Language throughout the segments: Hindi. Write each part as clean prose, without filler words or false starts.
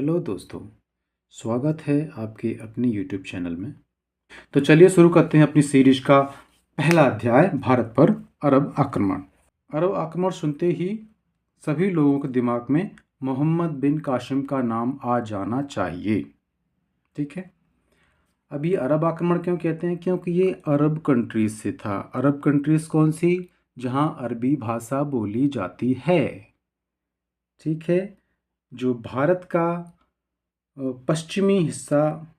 हेलो दोस्तों, स्वागत है आपके अपने यूट्यूब चैनल में। तो चलिए शुरू करते हैं अपनी सीरीज का पहला अध्याय, भारत पर अरब आक्रमण। अरब आक्रमण सुनते ही सभी लोगों के दिमाग में मोहम्मद बिन कासिम का नाम आ जाना चाहिए। ठीक है। अभी अरब आक्रमण क्यों कहते हैं? क्योंकि ये अरब कंट्रीज से था। अरब कंट्रीज कौन सी? जहाँ अरबी भाषा बोली जाती है। ठीक है। जो भारत का पश्चिमी हिस्सा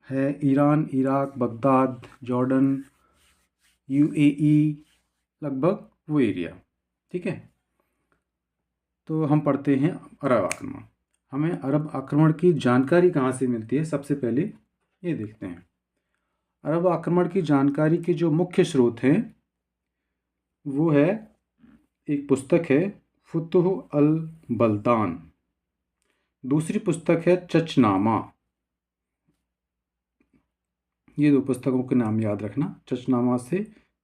है, Iran, Iraq, Baghdad, Jordan, UAE, लगभग वो एरिया। ठीक है। तो हम पढ़ते हैं अरब आक्रमण। हमें अरब आक्रमण की जानकारी कहाँ से मिलती है, सबसे पहले ये देखते हैं। अरब आक्रमण की जानकारी के जो मुख्य स्रोत हैं वो है, एक पुस्तक है फुतुह अल बल्दान, दूसरी पुस्तक है चचनामा। ये दो पुस्तकों के नाम याद रखना। चचनामा से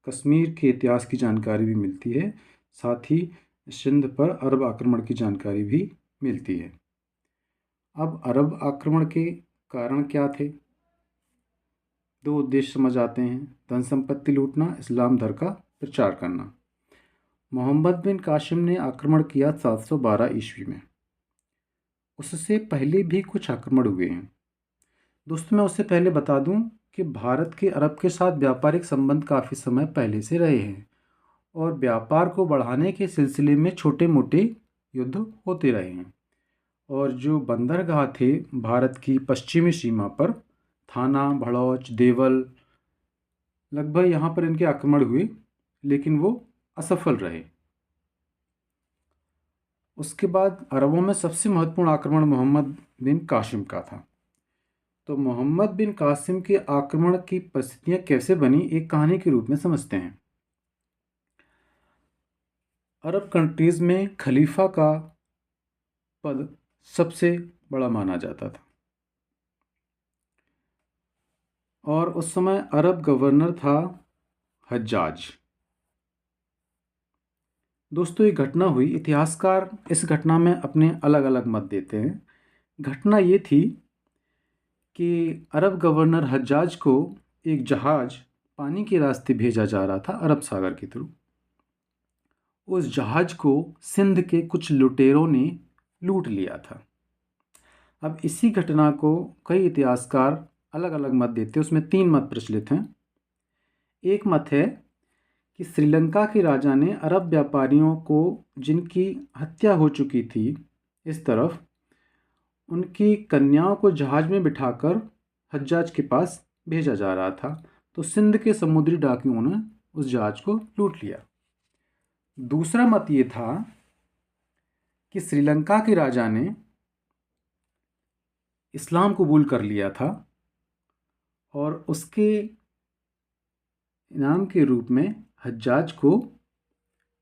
कश्मीर के इतिहास की जानकारी भी मिलती है, साथ ही सिंध पर अरब आक्रमण की जानकारी भी मिलती है। अब अरब आक्रमण के कारण क्या थे? दो उद्देश्य समझ आते हैं: धन संपत्ति लूटना, इस्लाम धर्म का प्रचार करना। मोहम्मद बिन कासिम ने आक्रमण किया 712 ईस्वी में। उससे पहले भी कुछ आक्रमण हुए हैं। दोस्तों, मैं उससे पहले बता दूं कि भारत के अरब के साथ व्यापारिक संबंध काफ़ी समय पहले से रहे हैं और व्यापार को बढ़ाने के सिलसिले में छोटे मोटे युद्ध होते रहे हैं। और जो बंदरगाह थे भारत की पश्चिमी सीमा पर, थाना, भड़ौच, देवल, लगभग यहाँ पर इनके आक्रमण हुए, लेकिन वो असफल रहे। उसके बाद अरबों में सबसे महत्वपूर्ण आक्रमण मोहम्मद बिन कासिम का था। तो मोहम्मद बिन कासिम के आक्रमण की परिस्थितियां कैसे बनी, एक कहानी के रूप में समझते हैं। अरब कंट्रीज में खलीफा का पद सबसे बड़ा माना जाता था और उस समय अरब गवर्नर था हज्जाज। दोस्तों, एक घटना हुई। इतिहासकार इस घटना में अपने अलग अलग मत देते हैं। घटना ये थी कि अरब गवर्नर हज्जाज को एक जहाज़ पानी के रास्ते भेजा जा रहा था, अरब सागर के थ्रू। उस जहाज़ को सिंध के कुछ लुटेरों ने लूट लिया था। अब इसी घटना को कई इतिहासकार अलग अलग मत देते हैं। उसमें 3 मत प्रचलित हैं। एक मत है कि श्रीलंका के राजा ने अरब व्यापारियों को, जिनकी हत्या हो चुकी थी इस तरफ, उनकी कन्याओं को जहाज़ में बिठाकर हज्जाज के पास भेजा जा रहा था। तो सिंध के समुद्री डाकुओं ने उस जहाज़ को लूट लिया। दूसरा मत ये था कि श्रीलंका के राजा ने इस्लाम कबूल कर लिया था और उसके इनाम के रूप में हज्जाज को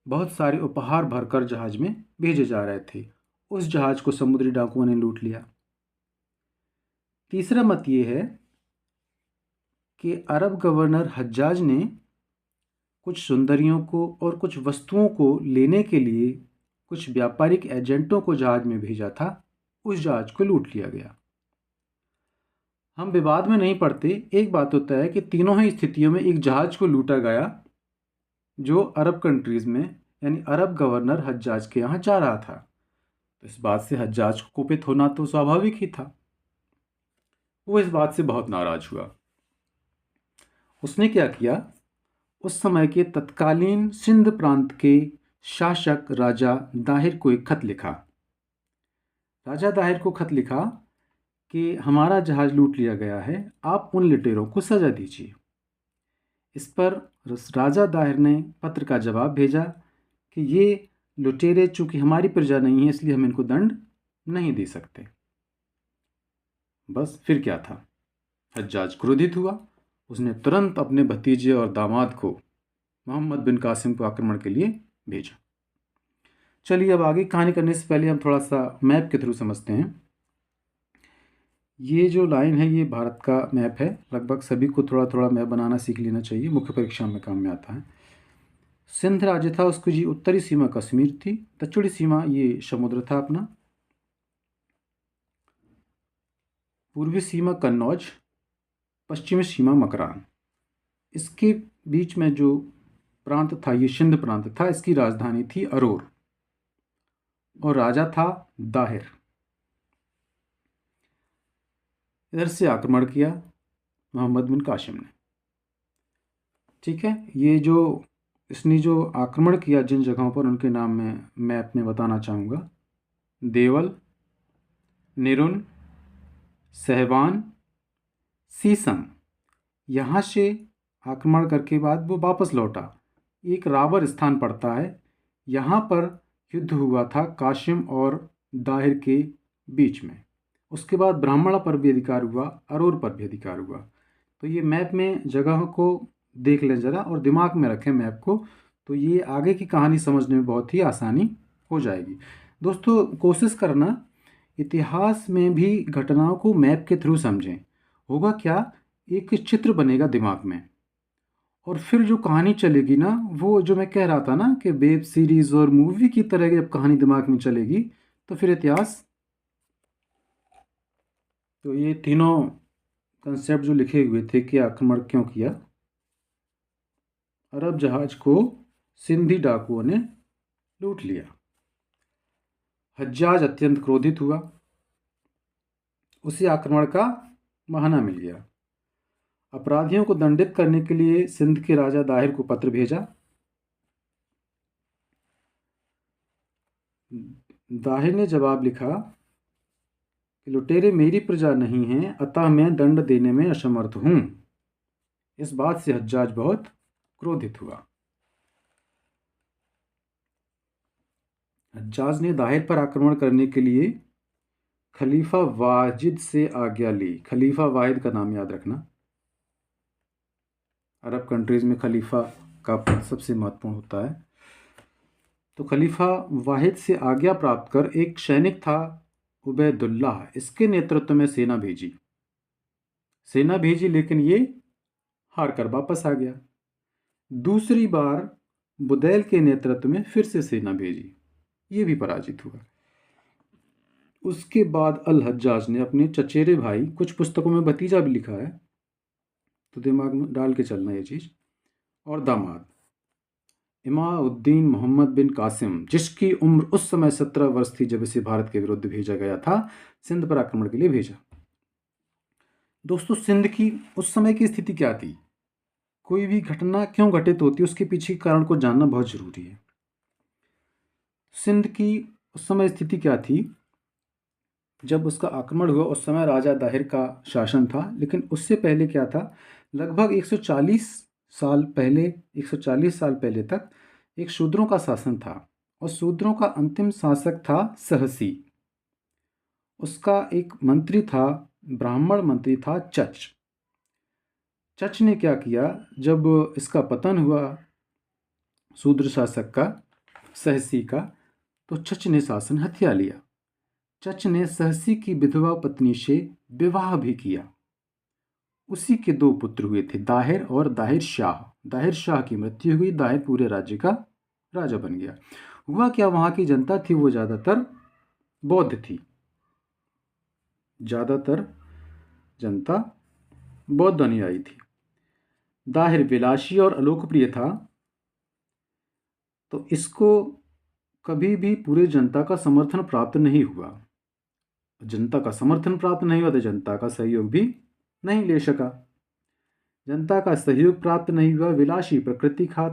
बहुत सारे उपहार भरकर जहाज़ में भेजे जा रहे थे। उस जहाज़ को समुद्री डाकुओं ने लूट लिया। तीसरा मत ये है कि अरब गवर्नर हज्जाज ने कुछ सुंदरियों को और कुछ वस्तुओं को लेने के लिए कुछ व्यापारिक एजेंटों को जहाज़ में भेजा था। उस जहाज़ को लूट लिया गया। हम विवाद में नहीं पड़ते। एक बात होता है कि तीनों ही स्थितियों में एक जहाज़ को लूटा गया जो अरब कंट्रीज़ में, यानी अरब गवर्नर हज्जाज के यहाँ जा रहा था। तो इस बात से हज्जाज को कुपित होना तो स्वाभाविक ही था। वो इस बात से बहुत नाराज़ हुआ। उसने क्या किया? उस समय के तत्कालीन सिंध प्रांत के शासक राजा दाहिर को एक खत लिखा। राजा दाहिर को खत लिखा कि हमारा जहाज़ लूट लिया गया है, आप उन लुटेरों को सज़ा दीजिए। इस पर राजा दाहिर ने पत्र का जवाब भेजा कि ये लुटेरे चूंकि हमारी प्रजा नहीं है, इसलिए हम इनको दंड नहीं दे सकते। बस फिर क्या था? हज्जाज क्रोधित हुआ। उसने तुरंत अपने भतीजे और दामाद को, मोहम्मद बिन कासिम को आक्रमण के लिए भेजा। चलिए, अब आगे कहानी करने से पहले हम थोड़ा सा मैप के थ्रू समझते हैं। ये जो लाइन है ये भारत का मैप है। लगभग सभी को थोड़ा थोड़ा मैप बनाना सीख लेना चाहिए, मुख्य परीक्षा में काम में आता है। सिंध राज्य था, उसकी जी उत्तरी सीमा कश्मीर थी, दक्षिणी सीमा ये समुद्र था अपना। पूर्वी सीमा कन्नौज, पश्चिमी सीमा मकरान। इसके बीच में जो प्रांत था, ये सिंध प्रांत था। इसकी राजधानी थी अरोर और राजा था दाहिर। इधर से आक्रमण किया मोहम्मद बिन कासिम ने। ठीक है, ये जो इसने जो आक्रमण किया जिन जगहों पर, उनके नाम मैं मैप में बताना चाहूँगा। देवल, निरुन, सहबान, सीसम। यहाँ से आक्रमण करके बाद वो वापस लौटा। एक रावर स्थान पड़ता है, यहाँ पर युद्ध हुआ था कासिम और दाहिर के बीच में। उसके बाद ब्राह्मणा पर भी अधिकार हुआ, अरोर पर भी अधिकार हुआ। तो ये मैप में जगह को देख लें ज़रा और दिमाग में रखें मैप को, तो ये आगे की कहानी समझने में बहुत ही आसानी हो जाएगी। दोस्तों, कोशिश करना इतिहास में भी घटनाओं को मैप के थ्रू समझें। होगा क्या, एक चित्र बनेगा दिमाग में, और फिर जो कहानी चलेगी ना, वो जो मैं कह रहा था ना कि वेब सीरीज़ और मूवी की तरह की जब कहानी दिमाग में चलेगी तो फिर इतिहास। तो ये तीनों कंसेप्ट जो लिखे हुए थे कि आक्रमण क्यों किया। अरब जहाज को सिंधी डाकुओं ने लूट लिया। हज्जाज अत्यंत क्रोधित हुआ, उसे आक्रमण का बहाना मिल गया। अपराधियों को दंडित करने के लिए सिंध के राजा दाहिर को पत्र भेजा। दाहिर ने जवाब लिखा कि लुटेरे मेरी प्रजा नहीं हैं, अतः मैं दंड देने में असमर्थ हूं। इस बात से हज्जाज बहुत क्रोधित हुआ। हज्जाज ने दाहिर पर आक्रमण करने के लिए खलीफा वाजिद से आज्ञा ली। खलीफा वाहिद का नाम याद रखना। अरब कंट्रीज में खलीफा का पद सबसे महत्वपूर्ण होता है। तो खलीफा वाहिद से आज्ञा प्राप्त कर एक सैनिक था उबैदुल्लाह, इसके नेतृत्व में सेना भेजी, लेकिन ये हार कर वापस आ गया। दूसरी बार बुदैल के नेतृत्व में फिर से सेना भेजी, ये भी पराजित हुआ। उसके बाद अल हज्जाज ने अपने चचेरे भाई, कुछ पुस्तकों में भतीजा भी लिखा है, तो दिमाग में डाल के चलना ये चीज़, और दामाद इमाउद्दीन मोहम्मद बिन कासिम, जिसकी उम्र उस समय 17 वर्ष थी जब इसे भारत के विरुद्ध भेजा गया था, सिंध पर आक्रमण के लिए भेजा। दोस्तों, सिंध की उस समय की स्थिति क्या थी? कोई भी घटना क्यों घटित होती है, उसके पीछे के कारण को जानना बहुत जरूरी है। सिंध की उस समय स्थिति क्या थी? जब उसका आक्रमण हुआ उस समय राजा दाहिर का शासन था, लेकिन उससे पहले क्या था, लगभग 140 साल पहले तक एक शूद्रों का शासन था, और शूद्रों का अंतिम शासक था सहसी। उसका एक मंत्री था, ब्राह्मण मंत्री था चच ने क्या किया, जब इसका पतन हुआ शूद्र शासक का, सहसी का, तो चच ने शासन हथिया लिया। चच ने सहसी की विधवा पत्नी से विवाह भी किया। उसी के दो पुत्र हुए थे, दाहिर और दाहिर शाह। दाहिर शाह की मृत्यु हुई, दाहिर पूरे राज्य का राजा बन गया। हुआ क्या, वहाँ की जनता थी वो ज़्यादातर बौद्ध थी। ज़्यादातर जनता बौद्ध अनुयायी थी। दाहिर विलासी और अलोकप्रिय था, तो इसको कभी भी पूरे जनता का समर्थन प्राप्त नहीं हुआ। जनता का समर्थन प्राप्त नहीं हुआ तो जनता का सहयोग भी नहीं ले सका। जनता का सहयोग प्राप्त नहीं हुआ, विलासी प्रकृति का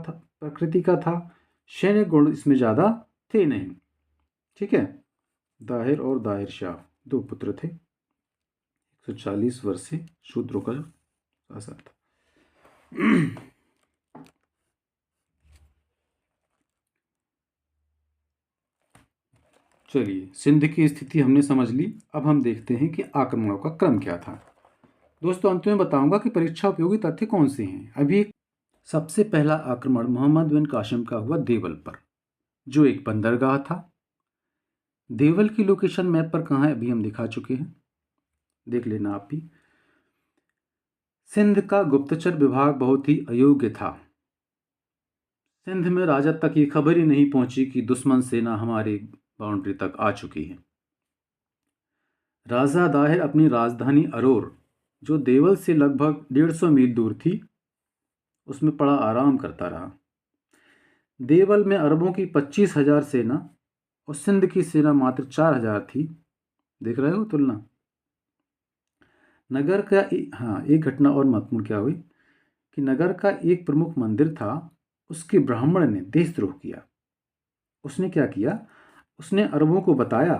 था, सैन्य गुण इसमें ज़्यादा थे नहीं। ठीक है, दाहिर और दाहिर शाह दो पुत्र थे। 140 वर्ष से शूद्रों का शासन था। चलिए, सिंध की स्थिति हमने समझ ली। अब हम देखते हैं कि आक्रमणों का क्रम क्या था। दोस्तों, अंत में बताऊंगा कि परीक्षा उपयोगी तथ्य कौन से हैं। अभी सबसे पहला आक्रमण मोहम्मद बिन कासिम का हुआ देवल पर, जो एक बंदरगाह था। देवल की लोकेशन मैप पर कहाँ है अभी हम दिखा चुके हैं, देख लेना आप भी। सिंध का गुप्तचर विभाग बहुत ही अयोग्य था। सिंध में राजा तक ये खबर ही नहीं पहुंची कि दुश्मन सेना हमारी बाउंड्री तक आ चुकी है। राजा दाहिर अपनी राजधानी अरोर, जो देवल से लगभग 150 मील दूर थी, उसमें पड़ा आराम करता रहा। देवल में अरबों की 25,000 सेना और सिंध की सेना मात्र 4,000 थी। देख रहे हो तुलना। नगर का हाँ, एक घटना और महत्वपूर्ण क्या हुई कि नगर का एक प्रमुख मंदिर था, उसके ब्राह्मण ने देशद्रोह किया। उसने क्या किया, उसने अरबों को बताया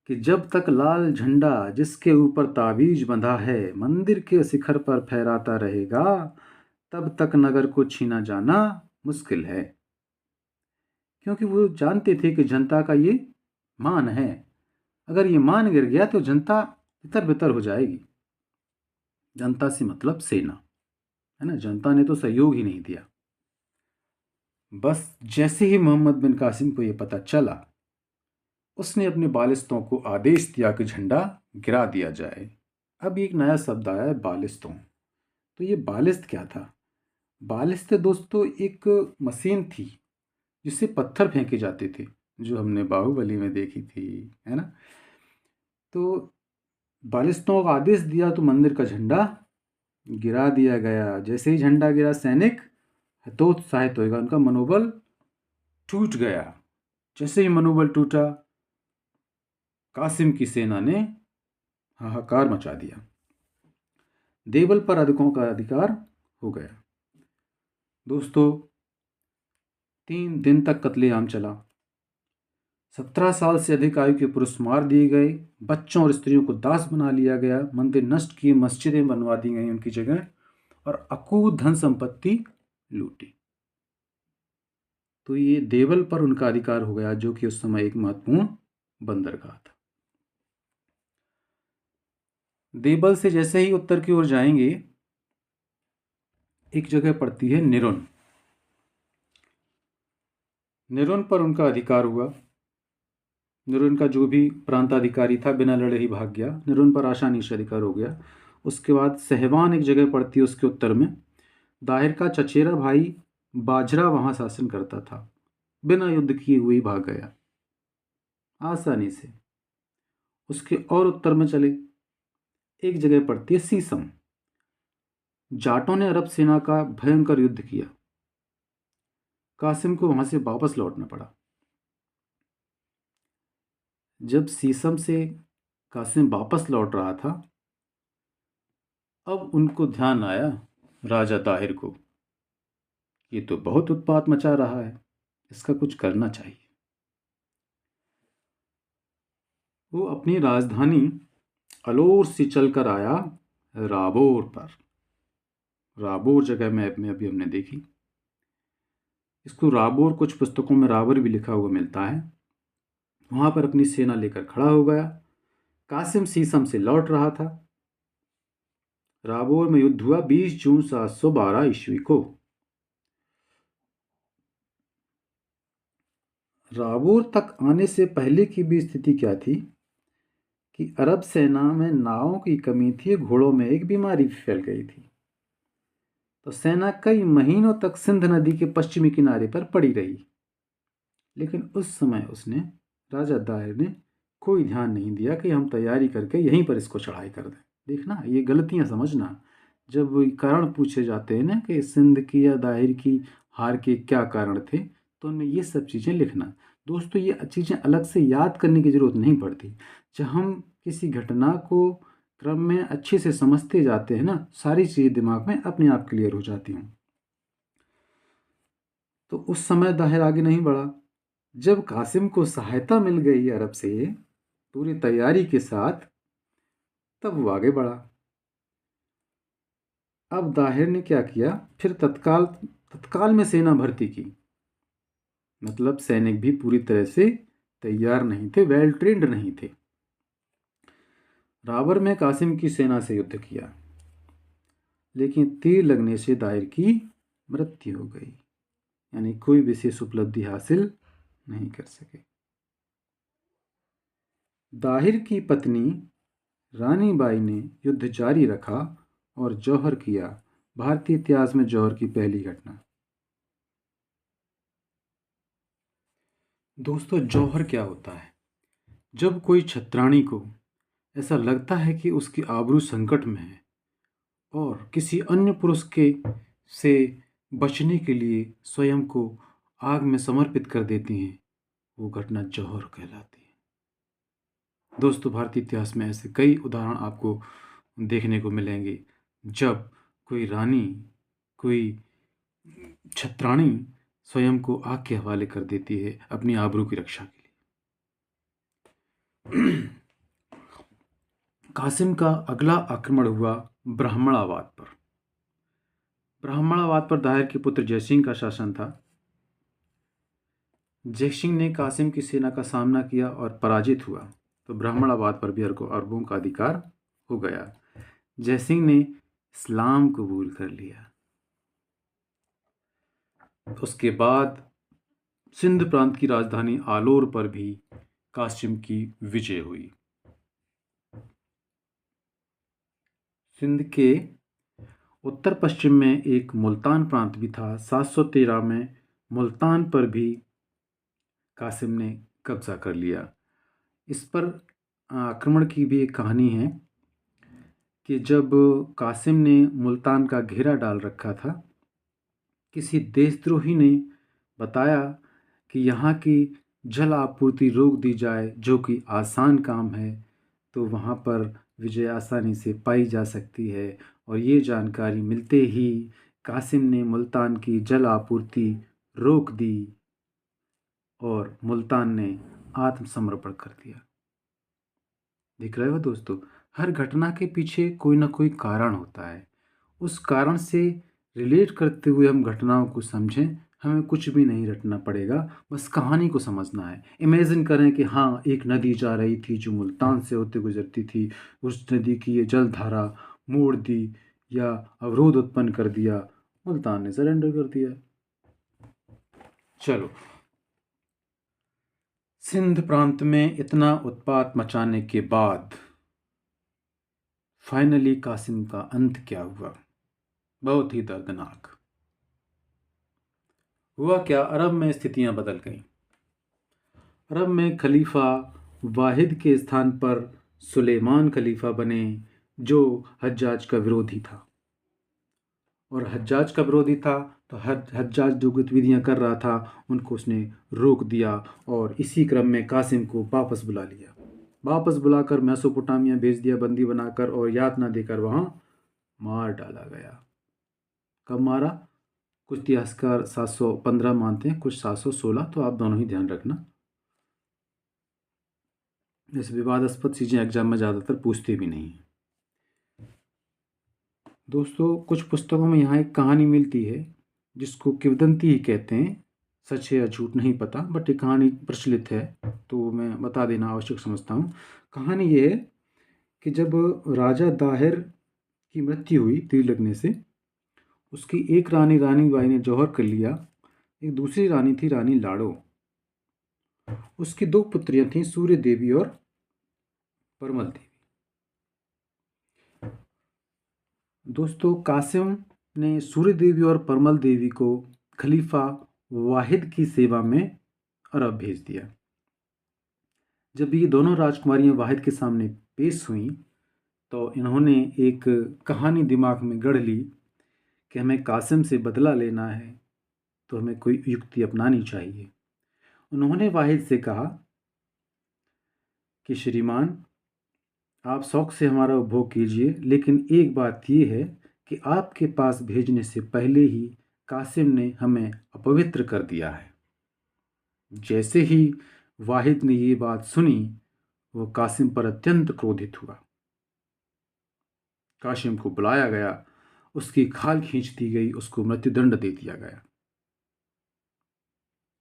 कि जब तक लाल झंडा जिसके ऊपर ताबीज बंधा है मंदिर के शिखर पर फहराता रहेगा, तब तक नगर को छीना जाना मुश्किल है। क्योंकि वो जानते थे कि जनता का ये मान है, अगर ये मान गिर गया तो जनता तितर बितर हो जाएगी। जनता से मतलब सेना, है ना। जनता ने तो सहयोग ही नहीं दिया। बस जैसे ही मोहम्मद बिन कासिम को यह पता चला, उसने अपने बालिस्तों को आदेश दिया कि झंडा गिरा दिया जाए। अब एक नया शब्द आया है, बालिस्तों। तो ये बालिस्त क्या था? बालिस्त दोस्तों एक मशीन थी जिससे पत्थर फेंके जाते थे, जो हमने बाहुबली में देखी थी, है ना। तो बालिस्तों का आदेश दिया तो मंदिर का झंडा गिरा दिया गया। जैसे ही झंडा गिरा, सैनिक हतोत्साहित होएगा, उनका मनोबल टूट गया। जैसे ही मनोबल टूटा, कासिम की सेना ने हाहाकार मचा दिया। देवल पर अरबों का अधिकार हो गया। दोस्तों 3 दिन तक कत्लेआम चला। 17 साल से अधिक आयु के पुरुष मार दिए गए, बच्चों और स्त्रियों को दास बना लिया गया, मंदिर नष्ट किए, मस्जिदें बनवा दी गई उनकी जगह, और अकूत धन संपत्ति लूटी। तो ये देवल पर उनका अधिकार हो गया, जो कि उस समय एक महत्वपूर्ण बंदरगाह था। देवल से जैसे ही उत्तर की ओर जाएंगे, एक जगह पड़ती है निरुन। निरुन पर उनका अधिकार हुआ। निरुन का जो भी प्रांताधिकारी था बिना लड़े ही भाग गया। निरुन पर आसानी से अधिकार हो गया। उसके बाद सहवान एक जगह पड़ती है उसके उत्तर में। दाहिर का चचेरा भाई बाजरा वहां शासन करता था, बिना युद्ध किए हुए भाग गया आसानी से। उसके और उत्तर में चले, एक जगह पड़ती है सीसम। जाटों ने अरब सेना का भयंकर युद्ध किया, कासिम को वहां से वापस लौटना पड़ा। जब सीसम से कासिम वापस लौट रहा था, अब उनको ध्यान आया राजा ताहिर को, ये तो बहुत उत्पात मचा रहा है, इसका कुछ करना चाहिए। वो अपनी राजधानी अलोर से चलकर आया राबोर पर। राबोर जगह मैप में अभी हमने देखी। इसको राबोर, कुछ पुस्तकों में राबर भी लिखा हुआ मिलता है। वहां पर अपनी सेना लेकर खड़ा हो गया। कासिम सीसम से लौट रहा था। राबोर में युद्ध हुआ 20 जून 712 ईस्वी को। राबोर तक आने से पहले की भी स्थिति क्या थी कि अरब सेना में नावों की कमी थी, घोड़ों में एक बीमारी फैल गई थी। तो सेना कई महीनों तक सिंध नदी के पश्चिमी किनारे पर पड़ी रही। लेकिन उस समय उसने, राजा दाहिर ने, कोई ध्यान नहीं दिया कि हम तैयारी करके यहीं पर इसको चढ़ाई कर दें। देखना, ये गलतियां समझना। जब कारण पूछे जाते हैं ना कि सिंध की या दाहिर की हार के क्या कारण थे, तो उनमें ये सब चीज़ें लिखना। दोस्तों ये चीज़ें अलग से याद करने की ज़रूरत नहीं पड़ती। जब हम किसी घटना को क्रम में अच्छे से समझते जाते हैं ना, सारी चीज़ें दिमाग में अपने आप क्लियर हो जाती हैं। तो उस समय दाहिर आगे नहीं बढ़ा। जब कासिम को सहायता मिल गई अरब से पूरी तैयारी के साथ, तब वो आगे बढ़ा। अब दाहिर ने क्या किया, फिर तत्काल तत्काल में सेना भर्ती की। मतलब सैनिक भी पूरी तरह से तैयार नहीं थे, वेल ट्रेंड नहीं थे। राबर में कासिम की सेना से युद्ध किया, लेकिन तीर लगने से दाहिर की मृत्यु हो गई। यानी कोई विशेष उपलब्धि हासिल नहीं कर सके। दाहिर की पत्नी रानी बाई ने युद्ध जारी रखा और जौहर किया। भारतीय इतिहास में जौहर की पहली घटना। दोस्तों जौहर क्या होता है? जब कोई छत्राणी को ऐसा लगता है कि उसकी आबरू संकट में है और किसी अन्य पुरुष के से बचने के लिए स्वयं को आग में समर्पित कर देती हैं, वो घटना जौहर कहलाती है। दोस्तों, भारतीय इतिहास में ऐसे कई उदाहरण आपको देखने को मिलेंगे जब कोई रानी, कोई छत्राणी स्वयं को आग के हवाले कर देती है अपनी आबरू की रक्षा के लिए। कासिम का अगला आक्रमण हुआ ब्राह्मणावाद पर। ब्राह्मणावाद पर दाहिर के पुत्र जयसिंह का शासन था। जयसिंह ने कासिम की सेना का सामना किया और पराजित हुआ, तो ब्राह्मणावाद पर भी अरबों का अधिकार हो गया। जयसिंह ने इस्लाम कबूल कर लिया। उसके बाद सिंध प्रांत की राजधानी आलोर पर भी कासिम की विजय हुई। सिंध के उत्तर पश्चिम में एक मुल्तान प्रांत भी था। 713 में मुल्तान पर भी कासिम ने कब्जा कर लिया। इस पर आक्रमण की भी एक कहानी है कि जब कासिम ने मुल्तान का घेरा डाल रखा था, किसी देशद्रोही ने बताया कि यहाँ की जल आपूर्ति रोक दी जाए, जो कि आसान काम है, तो वहाँ पर विजय आसानी से पाई जा सकती है। और ये जानकारी मिलते ही कासिम ने मुल्तान की जल आपूर्ति रोक दी और मुल्तान ने आत्मसमर्पण कर दिया। दिख रहे हो दोस्तों, हर घटना के पीछे कोई ना कोई कारण होता है। उस कारण से रिलेट करते हुए हम घटनाओं को समझें। हमें कुछ भी नहीं रटना पड़ेगा, बस कहानी को समझना है। इमेजिन करें कि हाँ, एक नदी जा रही थी जो मुल्तान से होते गुजरती थी। उस नदी की ये जलधारा मोड़ दी या अवरोध उत्पन्न कर दिया, मुल्तान ने सरेंडर कर दिया। चलो, सिंध प्रांत में इतना उत्पात मचाने के बाद फाइनली कासिम का अंत क्या हुआ? बहुत ही दर्दनाक हुआ। क्या अरब में स्थितियां बदल गईं। अरब में खलीफा वाहिद के स्थान पर सुलेमान खलीफा बने, जो हज्जाज का विरोधी था। और हज्जाज का विरोधी था तो हज्जाज जो गतिविधियां कर रहा था उनको उसने रोक दिया और इसी क्रम में कासिम को वापस बुला लिया। वापस बुलाकर मेसोपोटामिया भेज दिया बंदी बनाकर, और यातना देकर वहां मार डाला गया। कब मारा? कुछ इतिहासकार 715 मानते हैं, कुछ 716, तो आप दोनों ही ध्यान रखना। ऐसे विवादास्पद चीज़ें एग्जाम में ज़्यादातर पूछते भी नहीं हैं। दोस्तों, कुछ पुस्तकों में यहाँ एक कहानी मिलती है जिसको किंवदंती ही कहते हैं। सच है या झूठ नहीं पता, बट ये कहानी प्रचलित है तो मैं बता देना आवश्यक समझता हूँ। कहानी ये है कि जब राजा दाहिर की मृत्यु हुई तीर लगने से, उसकी एक रानी बाई ने जौहर कर लिया। एक दूसरी रानी थी रानी लाड़ो। उसकी दो पुत्रियां थीं, सूर्य देवी और परमल देवी। दोस्तों, कासिम ने सूर्य देवी और परमल देवी को खलीफा वाहिद की सेवा में अरब भेज दिया। जब ये दोनों राजकुमारियां वाहिद के सामने पेश हुईं तो इन्होंने एक कहानी दिमाग में गढ़ ली कि हमें कासिम से बदला लेना है तो हमें कोई युक्ति अपनानी चाहिए। उन्होंने वाहिद से कहा कि श्रीमान, आप शौक से हमारा उपभोग कीजिए, लेकिन एक बात यह है कि आपके पास भेजने से पहले ही कासिम ने हमें अपवित्र कर दिया है। जैसे ही वाहिद ने ये बात सुनी, वो कासिम पर अत्यंत क्रोधित हुआ। कासिम को बुलाया गया, उसकी खाल खींच दी गई, उसको मृत्युदंड दे दिया गया।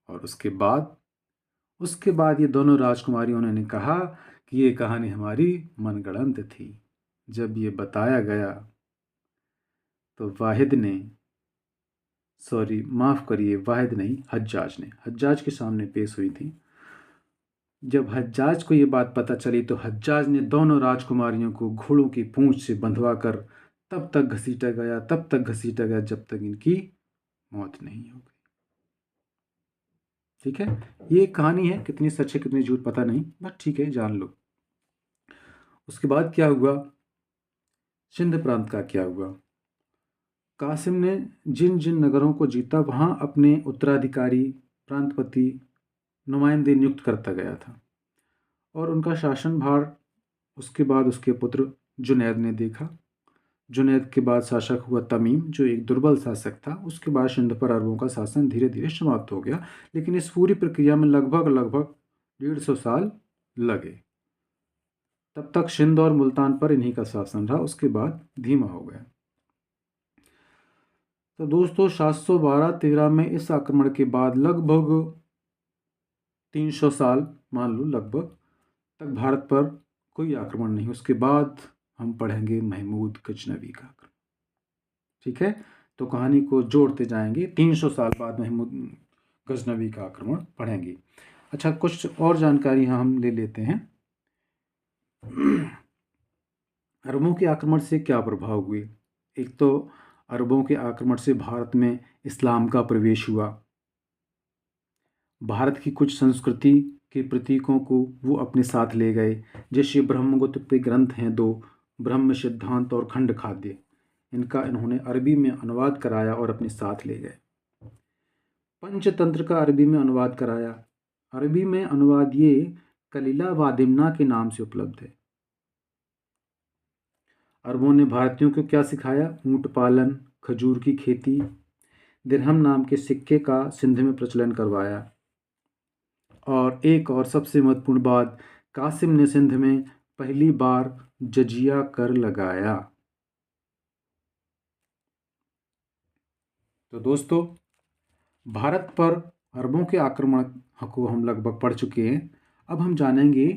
और उसके बाद ये दोनों राजकुमारियों ने कहा कि ये कहानी हमारी मनगढ़ंत थी। जब ये बताया गया तो वाहिद नहीं, हज्जाज के सामने पेश हुई थी। जब हज्जाज को ये बात पता चली तो हज्जाज ने दोनों राजकुमारियों को घोड़ों की पूंछ से बंधवा कर तब तक घसीटा गया जब तक इनकी मौत नहीं हो गई। ठीक है, ये एक कहानी है, कितनी सच है कितनी झूठ पता नहीं, बट ठीक है जान लो। उसके बाद क्या हुआ, सिंध प्रांत का क्या हुआ, कासिम ने जिन जिन नगरों को जीता वहाँ अपने उत्तराधिकारी, प्रांतपति, नुमाइंदे नियुक्त करता गया था, और उनका शासन भार उसके बाद उसके पुत्र जुनैद ने देखा। जुनैद के बाद शासक हुआ तमीम, जो एक दुर्बल शासक था। उसके बाद सिंध पर अरबों का शासन धीरे धीरे समाप्त हो गया, लेकिन इस पूरी प्रक्रिया में लगभग लगभग 150 साल लगे। तब तक सिंध और मुल्तान पर इन्हीं का शासन रहा, उसके बाद धीमा हो गया। तो दोस्तों 712-13 में इस आक्रमण के बाद लगभग 300 साल मान लो लगभग तक भारत पर कोई आक्रमण नहीं। उसके बाद हम पढ़ेंगे महमूद गजनवी का आक्रमण। ठीक है, तो कहानी को जोड़ते जाएंगे, 300 साल बाद महमूद गजनवी का आक्रमण पढ़ेंगे। अच्छा, कुछ और जानकारी हम ले लेते हैं। अरबों के आक्रमण से क्या प्रभाव हुए। एक तो अरबों के आक्रमण से भारत में इस्लाम का प्रवेश हुआ। भारत की कुछ संस्कृति के प्रतीकों को वो अपने साथ ले गए, जैसे ब्रह्मगुप्त के ग्रंथ हैं 2, ब्रह्म सिद्धांत और खंड खाद्य। इनका इन्होंने अरबी में अनुवाद कराया और अपने साथ ले गए। पंचतंत्र का अरबी में अनुवाद कराया। अरबी में अनुवाद ये कलीला वादिमना के नाम से उपलब्ध है। अरबों ने भारतीयों को क्या सिखाया, ऊंट पालन, खजूर की खेती, दिरहम नाम के सिक्के का सिंध में प्रचलन करवाया। और एक और सबसे महत्वपूर्ण बात, कासिम ने सिंध में पहली बार जजिया कर लगाया। तो दोस्तों भारत पर अरबों के आक्रमण को हम लगभग पढ़ चुके हैं। अब हम जानेंगे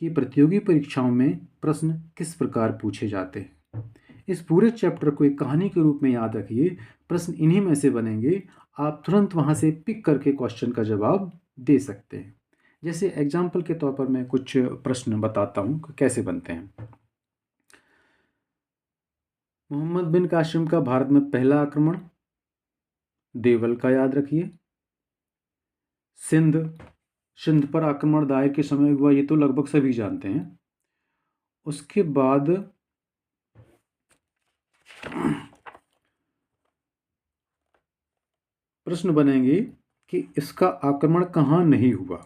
कि प्रतियोगी परीक्षाओं में प्रश्न किस प्रकार पूछे जाते हैं। इस पूरे चैप्टर को एक कहानी के रूप में याद रखिए, प्रश्न इन्हीं में से बनेंगे, आप तुरंत वहाँ से पिक करके क्वेश्चन का जवाब दे सकते हैं। जैसे एग्जाम्पल के तौर पर मैं कुछ प्रश्न बताता हूँ कि कैसे बनते हैं। मोहम्मद बिन कासिम का भारत में पहला आक्रमण, देवल का याद रखिए। सिंध पर आक्रमण दायर के समय हुआ, ये तो लगभग सभी जानते हैं। उसके बाद प्रश्न बनेंगे कि इसका आक्रमण कहाँ नहीं हुआ।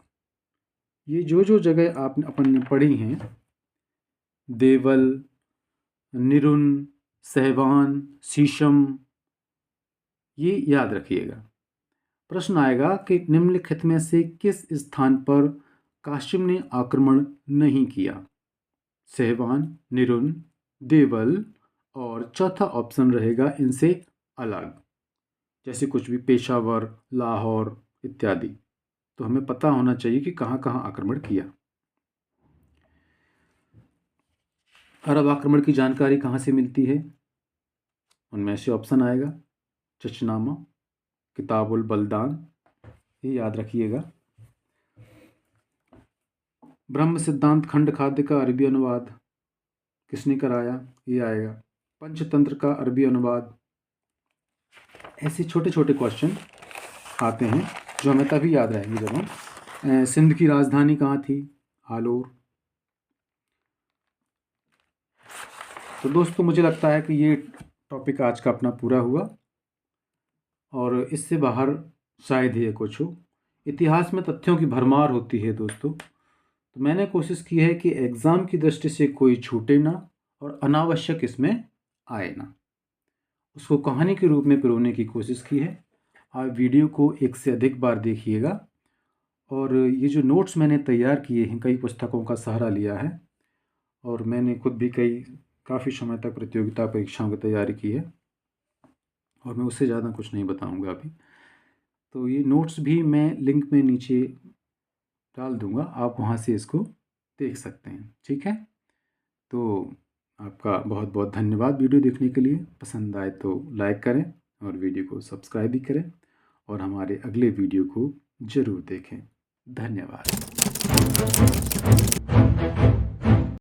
ये जो जगह आपने अपन ने पढ़ी हैं, देवल, निरुन, सहवान, शीशम, ये याद रखिएगा। प्रश्न आएगा कि निम्नलिखित में से किस स्थान पर कासिम ने आक्रमण नहीं किया, सहवान, निरुन, देवल, और चौथा ऑप्शन रहेगा इनसे अलग, जैसे कुछ भी पेशावर, लाहौर इत्यादि। तो हमें पता होना चाहिए कि कहाँ कहाँ आक्रमण किया। अरब आक्रमण की जानकारी कहाँ से मिलती है, उनमें से ऑप्शन आएगा चचनामा, किताबुल बलदान, ये याद रखिएगा। ब्रह्म सिद्धांत खंड खाद्य का अरबी अनुवाद किसने कराया, ये आएगा। पंचतंत्र का अरबी अनुवाद। ऐसे छोटे छोटे क्वेश्चन आते हैं जो हमें तभी याद रहेंगे जब हम सिंध की राजधानी कहाँ थी, हालोर। तो दोस्तों मुझे लगता है कि ये टॉपिक आज का अपना पूरा हुआ, और इससे बाहर शायद ही कुछ हो। इतिहास में तथ्यों की भरमार होती है दोस्तों, तो मैंने कोशिश की है कि एग्ज़ाम की दृष्टि से कोई छूटे ना और अनावश्यक इसमें आए ना, उसको कहानी के रूप में पिरोने की कोशिश की है। आप वीडियो को एक से अधिक बार देखिएगा, और ये जो नोट्स मैंने तैयार किए हैं, कई पुस्तकों का सहारा लिया है, और मैंने खुद भी काफ़ी समय तक प्रतियोगिता परीक्षाओं की तैयारी की है, और मैं उससे ज़्यादा कुछ नहीं बताऊंगा अभी। तो ये नोट्स भी मैं लिंक में नीचे डाल दूंगा, आप वहाँ से इसको देख सकते हैं। ठीक है, तो आपका बहुत बहुत धन्यवाद वीडियो देखने के लिए। पसंद आए तो लाइक करें और वीडियो को सब्सक्राइब भी करें, और हमारे अगले वीडियो को ज़रूर देखें। धन्यवाद।